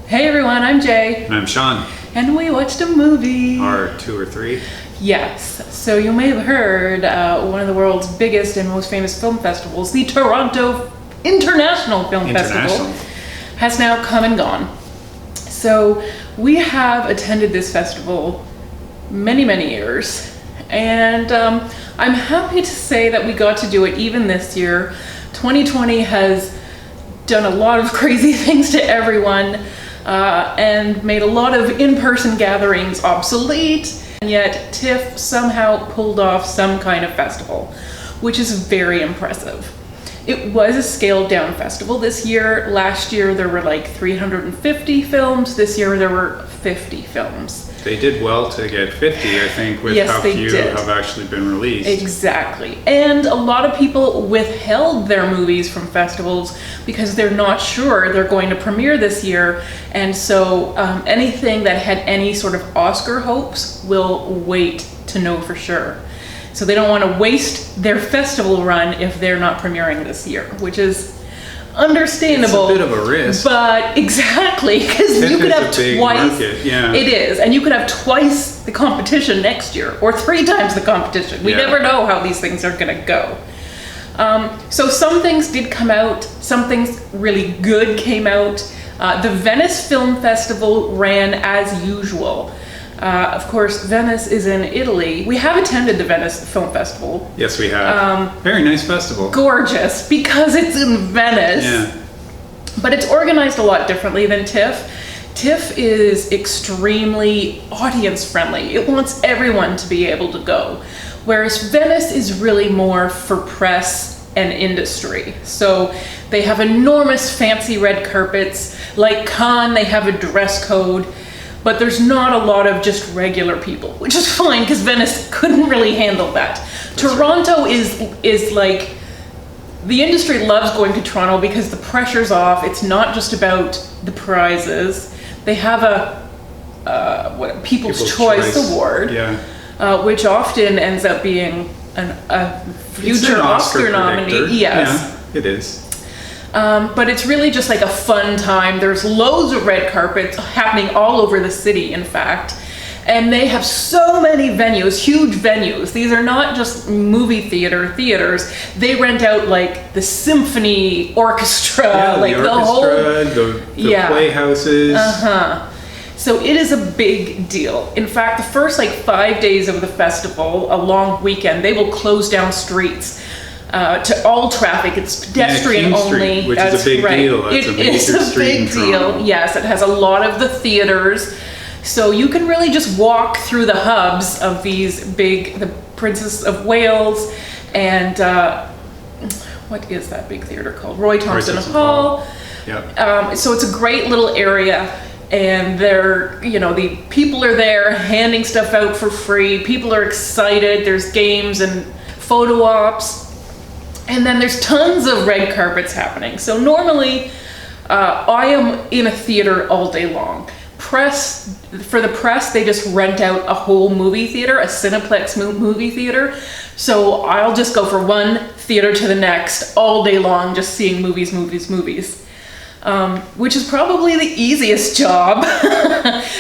Hey everyone, I'm Jay. And I'm Sean. And we watched a movie. Or 2 or 3. Yes. So you may have heard one of the world's biggest and most famous film festivals, the Toronto International Film Festival, has now come and gone. So we have attended this festival many years. And I'm happy to say that we got to do it even this year. 2020 has done a lot of crazy things to everyone and made a lot of in-person gatherings obsolete, and yet TIFF somehow pulled off some kind of festival, which is very impressive. It was a scaled down festival this year. Last year there were like 350 films. This year there were 50 films. They did well to get 50, I think, with yes, how few have actually been released. Exactly. And a lot of people withheld their movies from festivals because they're not sure they're going to premiere this year. And so anything that had any sort of Oscar hopes will wait to know for sure. So they don't want to waste their festival run if they're not premiering this year, which is understandable. It's a bit of a risk. But exactly, because you could have twice. Market, yeah. It is, and you could have twice the competition next year, or 3 times the competition. We never know how these things are going to go. So some things did come out. Some things really good came out. The Venice Film Festival ran as usual. Of course, Venice is in Italy. We have attended the Venice Film Festival. Yes, we have. Very nice festival. Gorgeous, because it's in Venice. Yeah. But it's organized a lot differently than TIFF. TIFF is extremely audience friendly. It wants everyone to be able to go. Whereas Venice is really more for press and industry. So they have enormous fancy red carpets. Like Cannes, they have a dress code. But there's not a lot of just regular people, which is fine because Venice couldn't really handle that. Toronto is like, the industry loves going to Toronto because the pressure's off. It's not just about the prizes. They have a People's Choice Award, which often ends up being a future Oscar nominee. Yes, yeah, it is. But it's really just like a fun time. There's loads of red carpets happening all over the city, in fact. And they have so many venues, huge venues. These are not just movie theaters. They rent out like the symphony orchestra, like the whole... the playhouses. So it is a big deal. In fact, the first like 5 days of the festival, a long weekend, they will close down streets. To all traffic. It's pedestrian only. Which is a big deal. That's It is a big deal. Yes, it has a lot of the theaters. So you can really just walk through the hubs of these the Princess of Wales and what is that big theater called? Thompson Hall. Yep. So it's a great little area. And the people are there handing stuff out for free. People are excited. There's games and photo ops. And then there's tons of red carpets happening. So normally, I am in a theater all day long. For the press, they just rent out a whole movie theater, a Cineplex movie theater. So I'll just go from one theater to the next all day long, just seeing movies. Which is probably the easiest job,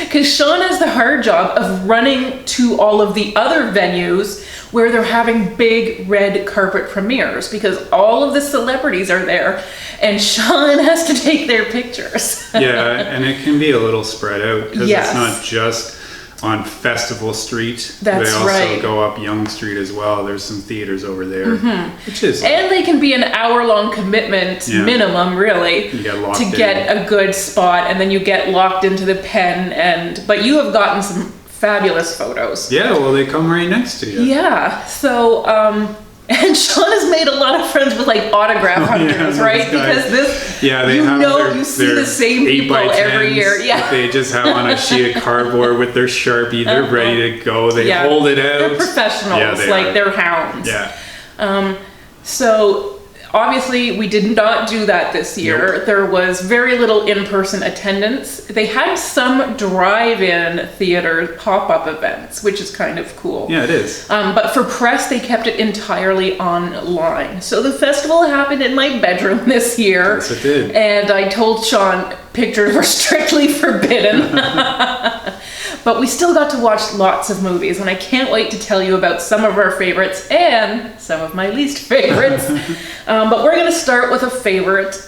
because Sean has the hard job of running to all of the other venues where they're having big red carpet premieres, because all of the celebrities are there and Sean has to take their pictures. Yeah, and it can be a little spread out because it's not just on Festival Street. That's they also right. go up Yonge Street as well. There's some theaters over there, which is, and they can be an hour-long commitment minimum, really, to get a good spot, and then you get locked into the pen. But you have gotten some fabulous photos. Yeah, well, they come right next to you. Yeah, so and Sean has made a lot of friends with like autograph hunters, right? Because they have you see the same people every year. Yeah, they just have on a sheet of cardboard with their Sharpie. They're ready to go. They hold it out. They're professionals, they're hounds. Yeah. So obviously we did not do that this year. Nope. There was very little in-person attendance. They had some drive-in theater pop-up events, which is kind of cool. Yeah, it is. But for press, they kept it entirely online. So the festival happened in my bedroom this year. Yes, it did. And I told Sean, pictures were strictly forbidden. But we still got to watch lots of movies, and I can't wait to tell you about some of our favorites and some of my least favorites. But we're going to start with a favorite.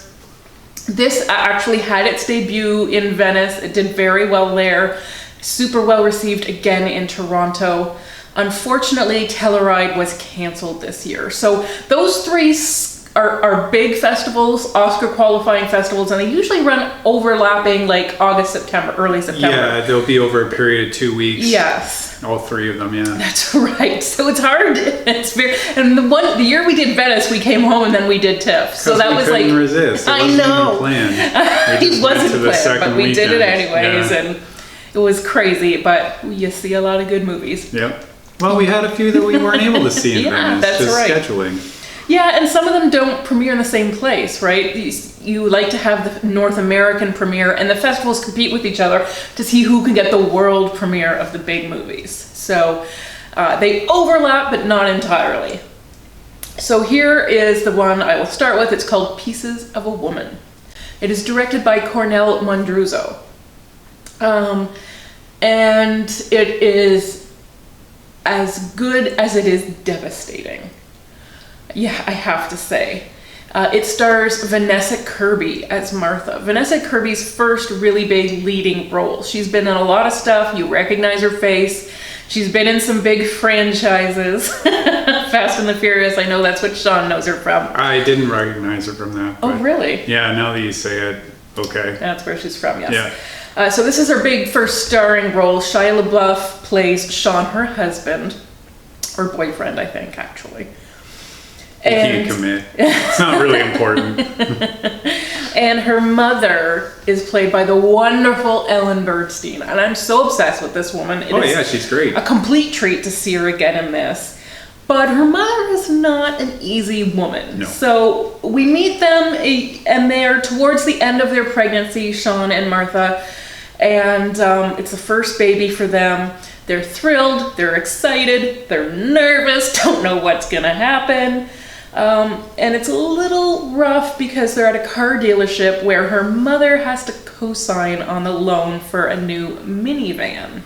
This actually had its debut in Venice. It did very well there. Super well received again in Toronto. Unfortunately, Telluride was canceled this year. So those three are big festivals, Oscar qualifying festivals, and they usually run overlapping like August, September, early September. Yeah, they'll be over a period of 2 weeks. Yes. All three of them, yeah. That's right. So it's hard. It's very, and the year we did Venice, we came home and then we did TIFF. So that was like, resist. It I wasn't know. Even planned. It wasn't planned, but we did it anyways, yeah. and it was crazy, but you see a lot of good movies. Yep. Well, we had a few that we weren't able to see in Yeah, Venice, that's just right. scheduling. Yeah, and some of them don't premiere in the same place, right? You like to have the North American premiere, and the festivals compete with each other to see who can get the world premiere of the big movies. So they overlap, but not entirely. So here is the one I will start with. It's called Pieces of a Woman. It is directed by Kornél Mundruczó. And it is as good as it is devastating. Yeah, I have to say. It stars Vanessa Kirby as Martha. Vanessa Kirby's first really big leading role. She's been in a lot of stuff. You recognize her face. She's been in some big franchises. Fast and the Furious, I know that's what Sean knows her from. I didn't recognize her from that. Oh, really? Yeah, now that you say it, okay. That's where she's from, yes. Yeah. So this is her big first starring role. Shia LaBeouf plays Sean, her husband, or boyfriend, I think, actually. You can't commit. It's not really important. And her mother is played by the wonderful Ellen Birdstein. And I'm so obsessed with this woman. It is yeah, she's great. a complete treat to see her again in this. But her mother is not an easy woman. No. So we meet them, and they're towards the end of their pregnancy, Sean and Martha. And it's the first baby for them. They're thrilled, they're excited, they're nervous, don't know what's gonna happen. And it's a little rough because they're at a car dealership where her mother has to co-sign on the loan for a new minivan.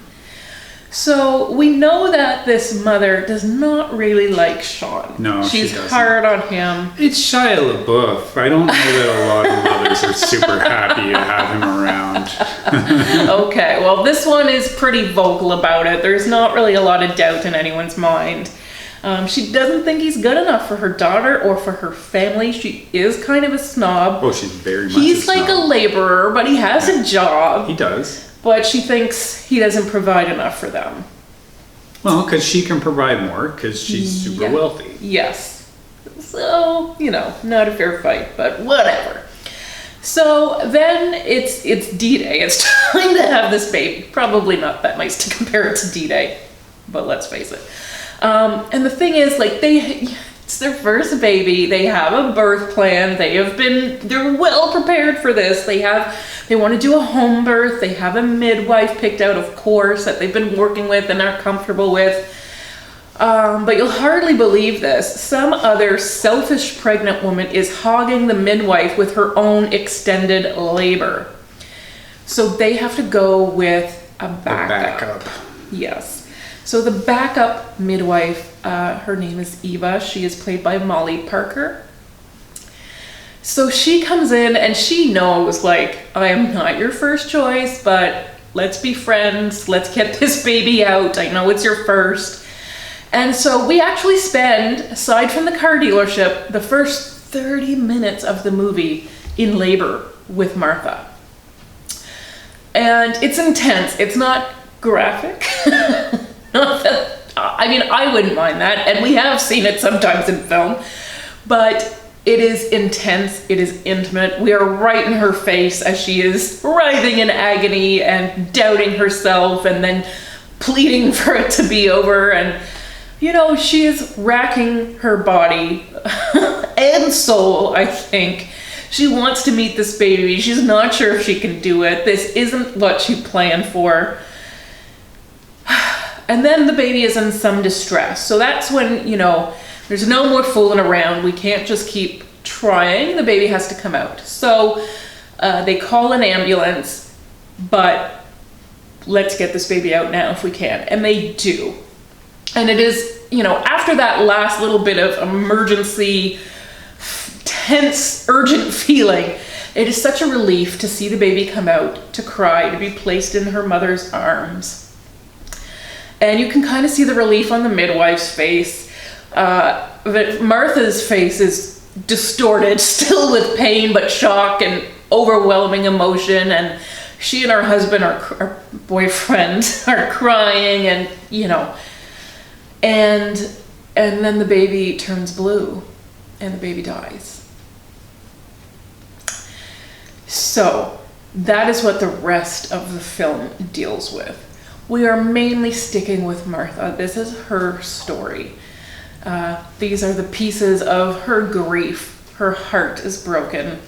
So we know that this mother does not really like Sean. No, she's she doesn't. hard on him. It's Shia LaBeouf. I don't know that a lot of mothers are super happy to have him around. Okay, well this one is pretty vocal about it. There's not really a lot of doubt in anyone's mind. She doesn't think he's good enough for her daughter or for her family. She is kind of a snob. Oh, she's very much He's a like snob. a laborer, but he has a job. He does. But she thinks he doesn't provide enough for them. Well, because she can provide more because she's super Yeah. wealthy. Yes. So, not a fair fight, but whatever. So then it's DDay. It's time to have this baby. Probably not that nice to compare it to DDay, but let's face it. And the thing is, like, it's their first baby. They have a birth plan. They're well prepared for this. They want to do a home birth. They have a midwife picked out, of course, that they've been working with and are comfortable with. But you'll hardly believe this. Some other selfish pregnant woman is hogging the midwife with her own extended labor. So they have to go with a backup. Yes. So the backup midwife, her name is Eva. She is played by Molly Parker. So she comes in and she knows, like, I am not your first choice, but let's be friends. Let's get this baby out. I know it's your first. And so we actually spend, aside from the car dealership, the first 30 minutes of the movie in labor with Martha. And it's intense. It's not graphic. I wouldn't mind that, and we have seen it sometimes in film, but it is intense, it is intimate. We are right in her face as she is writhing in agony and doubting herself and then pleading for it to be over, and she is racking her body and soul, I think. She wants to meet this baby. She's not sure if she can do it. This isn't what she planned for. And then the baby is in some distress. So that's when, there's no more fooling around. We can't just keep trying. The baby has to come out. So They call an ambulance, but let's get this baby out now if we can. And they do. And it is, after that last little bit of emergency, tense, urgent feeling, it is such a relief to see the baby come out, to cry, to be placed in her mother's arms. And you can kind of see the relief on the midwife's face. Martha's face is distorted, still with pain, but shock and overwhelming emotion. And she and her husband, our boyfriend, are crying, and and then the baby turns blue, and the baby dies. So that is what the rest of the film deals with. We are mainly sticking with Martha. This is her story. These are the pieces of her grief. Her heart is broken.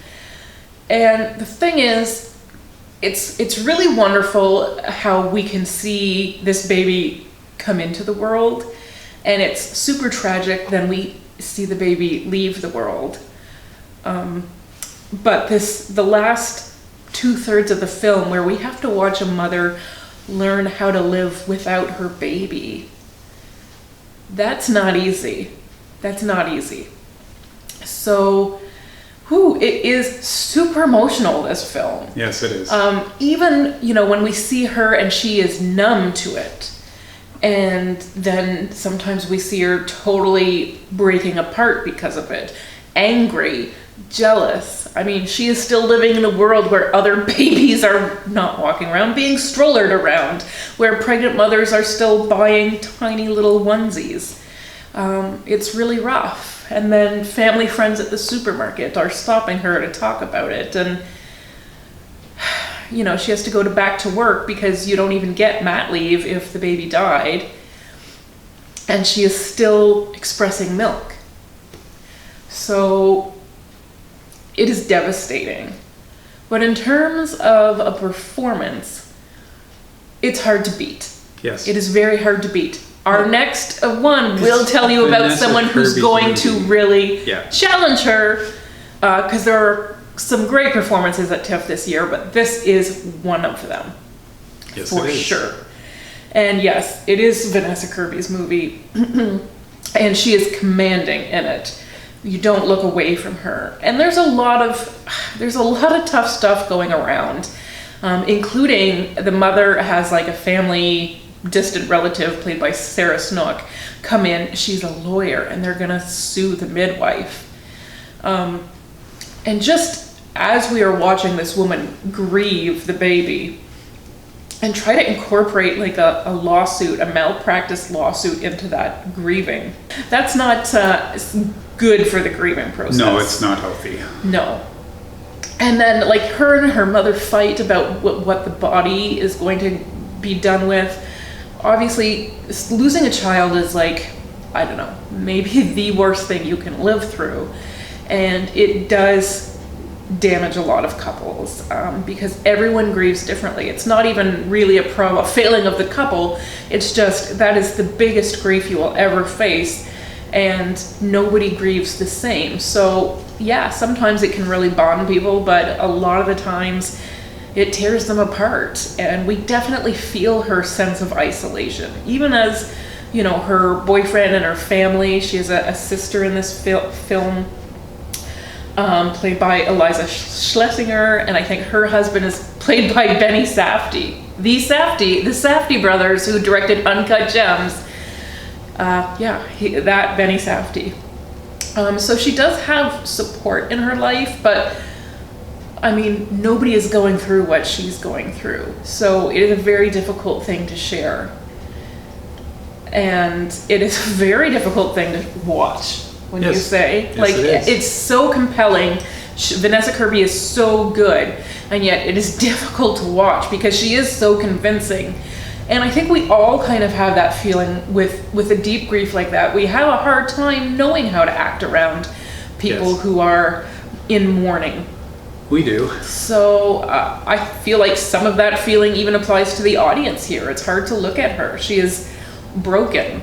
And the thing is, it's really wonderful how we can see this baby come into the world, and it's super tragic then we see the baby leave the world. But the last 2/3 of the film, where we have to watch a mother learn how to live without her baby, that's not easy. That's not easy. So, it is super emotional, this film. Yes, it is. Even, when we see her and she is numb to it, and then sometimes we see her totally breaking apart because of it, angry, jealous. I mean, she is still living in a world where other babies are not walking around, being strollered around, where pregnant mothers are still buying tiny little onesies. It's really rough. And then family friends at the supermarket are stopping her to talk about it. And, she has to go back to work because you don't even get mat leave if the baby died. And she is still expressing milk. So it is devastating. But in terms of a performance, it's hard to beat. Yes. It is very hard to beat. Our next one will tell you about Vanessa someone who's Kirby's going movie. to really challenge her, because there are some great performances at TIFF this year, but this is one of them. Yes, for it is. sure. And yes, it is Vanessa Kirby's movie, and she is commanding in it. You don't look away from her. And there's a lot of tough stuff going around, including the mother has like a family distant relative played by Snook come in. She's a lawyer, and they're gonna sue the midwife. And just as we are watching this woman grieve the baby and try to incorporate like a lawsuit, a malpractice lawsuit into that grieving, that's not good for the grieving process. No, it's not healthy. No. And then like her and her mother fight about what the body is going to be done with. Obviously, losing a child is like, I don't know, maybe the worst thing you can live through. And it does damage a lot of couples, because everyone grieves differently. It's not even really a failing of the couple. It's just that is the biggest grief you will ever face, and nobody grieves the same. So yeah, sometimes it can really bond people, but a lot of the times it tears them apart. And we definitely feel her sense of isolation, even as her boyfriend and her family. She has a sister in this film, played by Iliza Shlesinger, and I think her husband is played by Benny Safdie. The Safdie brothers who directed Uncut Gems. Benny Safdie. So she does have support in her life, but I mean, nobody is going through what she's going through. So it is a very difficult thing to share. And it is a very difficult thing to watch. When you say, it's so compelling. Vanessa Kirby is so good, and yet it is difficult to watch because she is so convincing. And I think we all kind of have that feeling with a deep grief like that. We have a hard time knowing how to act around people who are in mourning. We do. So I feel like some of that feeling even applies to the audience here. It's hard to look at her. She is broken.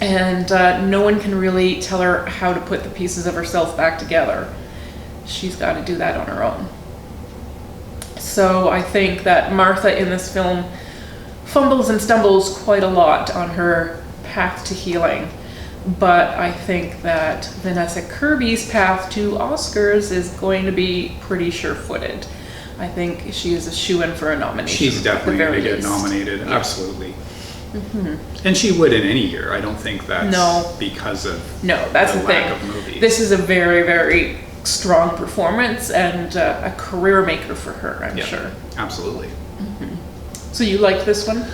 And no one can really tell her how to put the pieces of herself back together. She's got to do that on her own. So I think that Martha in this film fumbles and stumbles quite a lot on her path to healing. But I think that Vanessa Kirby's path to Oscars is going to be pretty sure-footed. I think she is a shoo-in for a nomination. She's definitely going to get nominated, absolutely. And she would in any year. I don't think that's because of that's the lack thing. of movies. This is a very, very strong performance and a career maker for her, I'm sure. Absolutely. So you liked this one?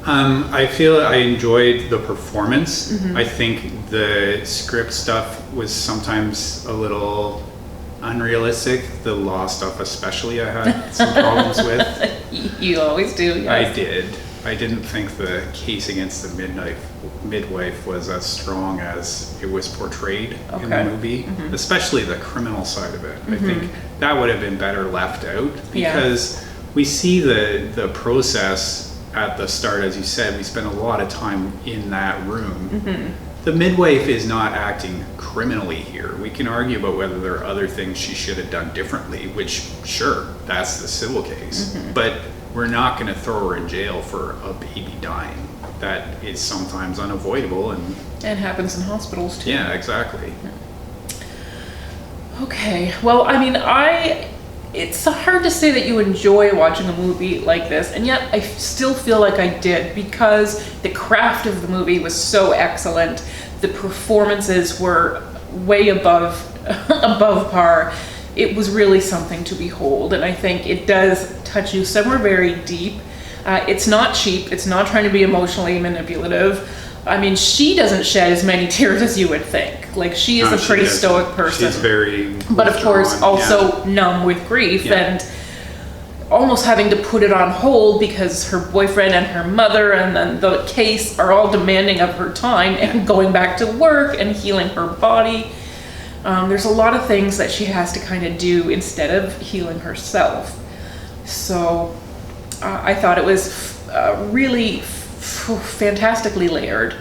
I feel I enjoyed the performance. I think the script stuff was sometimes a little unrealistic. The law stuff especially I had some problems with. You always do, yes. I did. I didn't think the case against the Midnight Midwife was as strong as it was portrayed in the movie, especially the criminal side of it. I think that would have been better left out because we see the process at the start. As you said, we spend a lot of time in that room. The midwife is not acting criminally here. We can argue about whether there are other things she should have done differently, which sure, that's the civil case, but we're not going to throw her in jail for a baby dying. That is sometimes unavoidable and happens in hospitals too. Yeah, exactly. Okay, well, I mean, it's hard to say that you enjoy watching a movie like this, and yet I still feel like I did because the craft of the movie was so excellent. The performances were way above par. It was really something to behold, and I think it does touch you somewhere very deep. It's not cheap. It's not trying to be emotionally manipulative. I mean, she doesn't shed as many tears as you would think. Like, she is a pretty stoic person. She's very but of course also numb with grief and almost having to put it on hold because her boyfriend and her mother and then the case are all demanding of her time and going back to work and healing her body. There's a lot of things that she has to kind of do instead of healing herself. So I thought it was really fantastically layered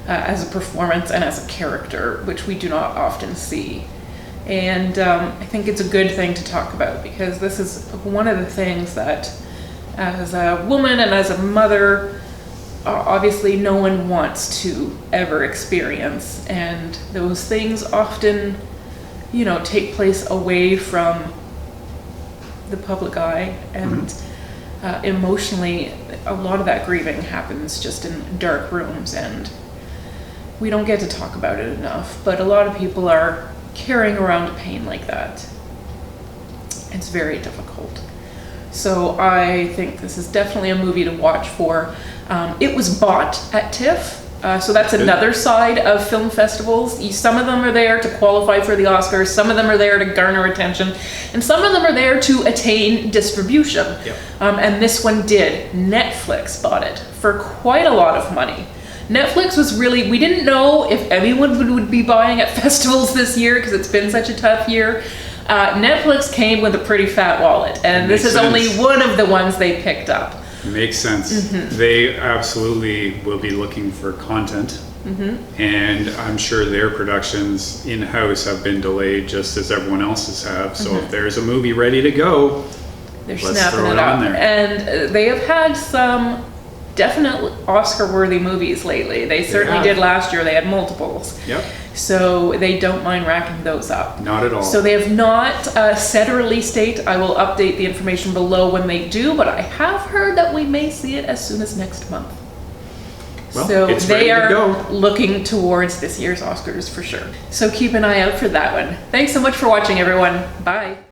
as a performance and as a character, which we do not often see. And I think it's a good thing to talk about because this is one of the things that as a woman and as a mother, obviously no one wants to ever experience, and those things often, you know, take place away from the public eye, and emotionally a lot of that grieving happens just in dark rooms, and we don't get to talk about it enough, but a lot of people are carrying around pain like that. It's very difficult. So I think this is definitely a movie to watch for. It was bought at TIFF, so that's another side of film festivals. Some of them are there to qualify for the Oscars, some of them are there to garner attention, and some of them are there to attain distribution. And this one did. Netflix bought it for quite a lot of money. Netflix was really, we didn't know if anyone would be buying at festivals this year because it's been such a tough year. Netflix came with a pretty fat wallet, and this is only one of the ones they picked up. Makes sense. They absolutely will be looking for content, and I'm sure their productions in-house have been delayed just as everyone else's have. So if there's a movie ready to go, they're let's snapping throw it it up. on there. And they have had some definite Oscar-worthy movies lately. They certainly did last year. They had multiples. So they don't mind racking those up. Not at all. So they have not set a release date. I will update the information below when they do, but I have heard that we may see it as soon as next month. Well, so it's they ready to are looking towards this year's Oscars for sure. So keep an eye out for that one. Thanks so much for watching, everyone. Bye.